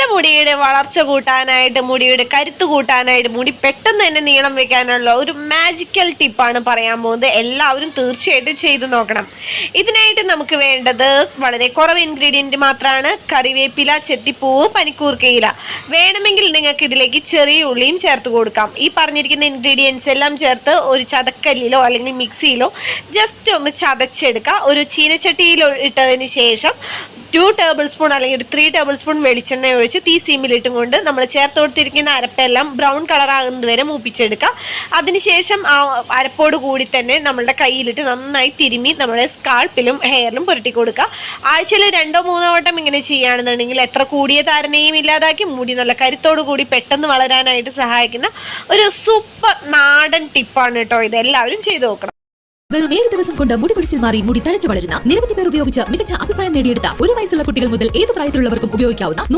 നമ്മുടെ മുടിയുടെ വളർച്ച കൂട്ടാനായിട്ട്, മുടിയുടെ കരുത്ത് കൂട്ടാനായിട്ട്, മുടി പെട്ടെന്ന് തന്നെ നീളം വെക്കാനുള്ള ഒരു മാജിക്കൽ ടിപ്പാണ് പറയാൻ പോകുന്നത്. എല്ലാവരും തീർച്ചയായിട്ടും ചെയ്തു നോക്കണം. ഇതിനായിട്ട് നമുക്ക് വേണ്ടത് വളരെ കുറവ് ഇൻഗ്രീഡിയൻറ്റ് മാത്രമാണ്. കറിവേപ്പില, ചെത്തിപ്പൂവ്, പനിക്കൂർക്കയില. വേണമെങ്കിൽ നിങ്ങൾക്ക് ഇതിലേക്ക് ചെറിയ ഉള്ളിയും ചേർത്ത് കൊടുക്കാം. ഈ പറഞ്ഞിരിക്കുന്ന ഇൻഗ്രീഡിയൻസ് എല്ലാം ചേർത്ത് ഒരു ചതക്കല്ലിലോ അല്ലെങ്കിൽ മിക്സിയിലോ ജസ്റ്റ് ഒന്ന് ചതച്ചെടുക്കുക. ഒരു ചീനച്ചട്ടിയിൽ ഇട്ടതിന് ശേഷം 2 ടേബിൾ സ്പൂൺ അല്ലെങ്കിൽ ഒരു 3 ടേബിൾ സ്പൂൺ വെളിച്ചെണ്ണ ഒഴിച്ച് തീ സിമ്മിലിട്ടും കൊണ്ട് നമ്മൾ ചേർത്ത് കൊടുത്തിരിക്കുന്ന അരപ്പെല്ലാം ബ്രൗൺ കളർ ആകുന്നത് വരെ മൂപ്പിച്ചെടുക്കുക. അതിനുശേഷം ആ അരപ്പോട് കൂടി തന്നെ നമ്മളുടെ കയ്യിലിട്ട് നന്നായി തിരുമ്മി നമ്മുടെ സ്കാൾപ്പിലും ഹെയറിലും പുരട്ടി കൊടുക്കുക. ആഴ്ചയിൽ 2-3 വട്ടം ഇങ്ങനെ ചെയ്യുകയാണെന്നുണ്ടെങ്കിൽ എത്ര കൂടിയ ധാരണയും ഇല്ലാതാക്കി മുടി നല്ല കരുത്തോടു കൂടി പെട്ടെന്ന് വളരാനായിട്ട് സഹായിക്കുന്ന ഒരു സൂപ്പർ നാടൻ ടിപ്പാണ് കേട്ടോ. ഇത് എല്ലാവരും ചെയ്തു നോക്കണം. വെറും 7 ദിവസം കൊണ്ട് മുടി പിടിച്ചിൽ മാറി മുടി തഴച്ചു വളരുന്ന നിരവധി പേർ ഉപയോഗിച്ച് മികച്ച അഭിപ്രായം നേടിയെടുത്ത 1 വയസ്സുള്ള കുട്ടികൾ മുതൽ ഏത് പ്രായത്തിലുള്ളവർക്കും ഉപയോഗിക്കാവുന്ന